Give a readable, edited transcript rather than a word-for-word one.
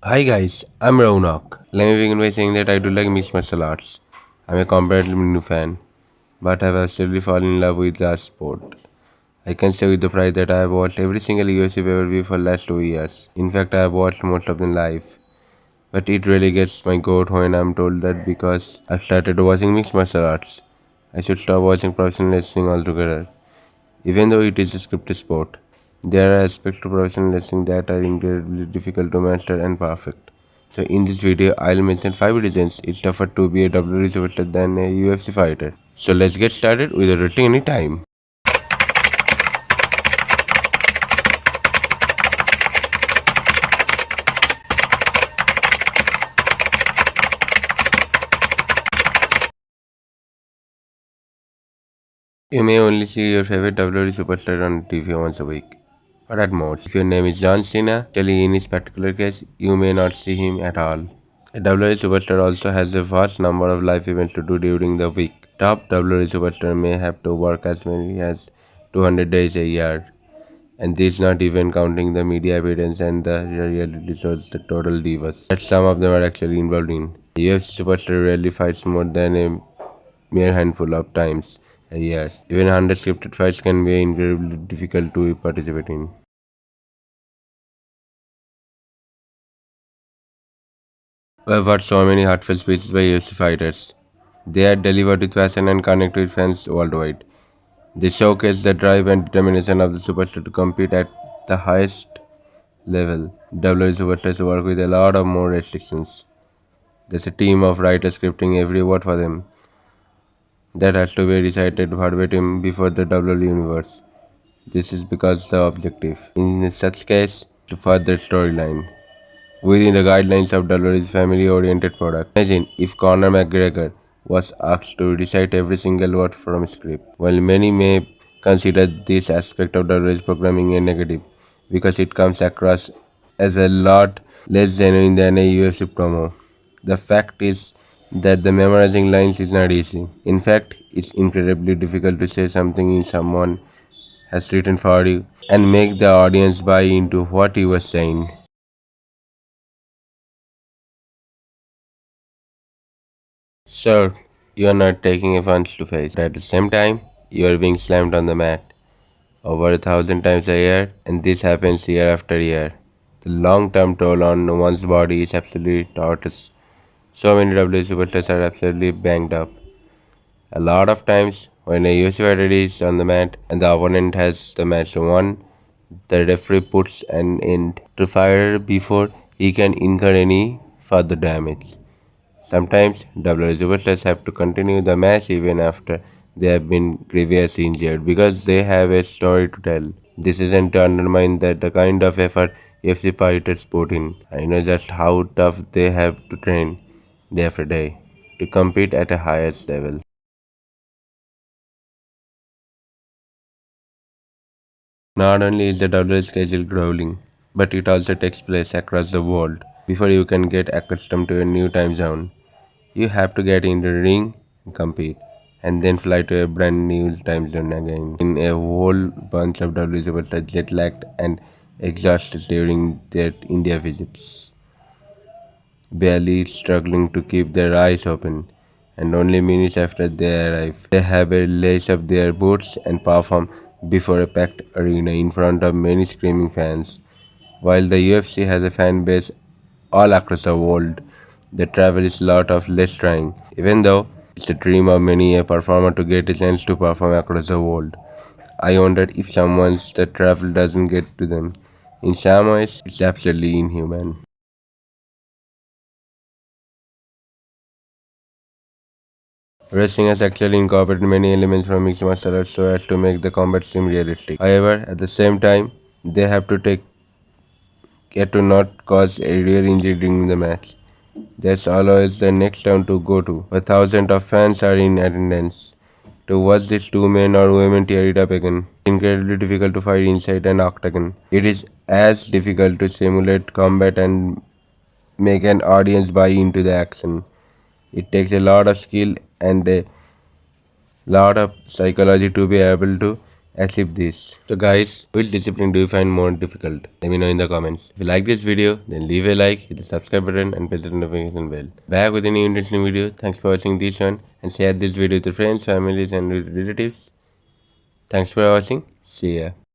Hi guys, I'm Raunak. Let me begin by saying that I do like mixed martial arts. I'm a comparatively new fan, but I've absolutely fallen in love with the sport. I can say with the pride that I have watched every single UFC pay-per-view for last 2 years. In fact, I have watched most of them live. But it really gets my goat when I'm told that because I've started watching mixed martial arts, I should stop watching professional wrestling altogether. Even though it is a scripted sport, there are aspects to professional wrestling that are incredibly difficult to master and perfect. So in this video, I'll mention 5 reasons it's tougher to be a WWE superstar than a UFC fighter. So let's get started without wasting any time. You may only see your favorite WWE superstar on TV once a week, or at most. If your name is John Cena, actually in this particular case, you may not see him at all. A WWE superstar also has a vast number of live events to do during the week. Top WWE superstar may have to work as many as 200 days a year, and this not even counting the media evidence and the reality shows the total divas that some of them are actually involved in. A UFC superstar rarely fights more than a mere handful of times a year. Even 100 scripted fights can be incredibly difficult to participate in. I've heard so many heartfelt speeches by UFC fighters. They are delivered with passion and connect with fans worldwide. They showcase the drive and determination of the superstar to compete at the highest level. WWE superstars work with a lot of more restrictions. There's a team of writers scripting every word for them that has to be recited verbatim before the WWE universe. This is because the objective, in such case, to further storyline within the guidelines of WWE's family-oriented product. Imagine if Conor McGregor was asked to recite every single word from a script. While many may consider this aspect of WWE's programming a negative, because it comes across as a lot less genuine than a UFC promo. The fact is that the memorizing lines is not easy. In fact, it's incredibly difficult to say something in someone has written for you and make the audience buy into what you were saying. Sure, you are not taking a punch to face, but at the same time, you are being slammed on the mat over 1,000 times a year, and this happens year after year. The long term toll on one's body is absolutely torturous. So many WWE superstars are absolutely banged up. A lot of times, when a UFC fighter is on the mat and the opponent has the match won, the referee puts an end to fighter before he can incur any further damage. Sometimes WWE superstars have to continue the match even after they have been grievously injured because they have a story to tell. This isn't to undermine that the kind of effort UFC fighters put in. I know just how tough they have to train day after day to compete at a highest level. Not only is the WWE schedule growling, but it also takes place across the world. Before you can get accustomed to a new time zone, you have to get in the ring and compete, and then fly to a brand new time zone again. In a whole bunch of WWE superstars jet lagged and exhausted during their India visits, barely struggling to keep their eyes open. And only minutes after they arrive, they have a lace up their boots and perform before a packed arena in front of many screaming fans. While the UFC has a fan base all across the world, the travel is a lot of less trying. Even though it's a dream of many a performer to get a chance to perform across the world, I wondered if someone's the travel doesn't get to them. In some ways, it's absolutely inhuman. Wrestling has actually incorporated many elements from mixed martial arts so as to make the combat seem realistic. However, at the same time, they have to take care to not cause a real injury during the match. That's always the next town to go to, where thousands of fans are in attendance to watch these two men or women tear it up again. It's incredibly difficult to fight inside an octagon. It is as difficult to simulate combat and make an audience buy into the action. It takes a lot of skill and a lot of psychology to be able to achieve this. So guys, which discipline do you find more difficult? Let me know in the comments. If you like this video, then leave a like, hit the subscribe button and press the notification bell. Back with a new interesting video. Thanks for watching this one and share this video with your friends, families and relatives. Thanks for watching. See ya.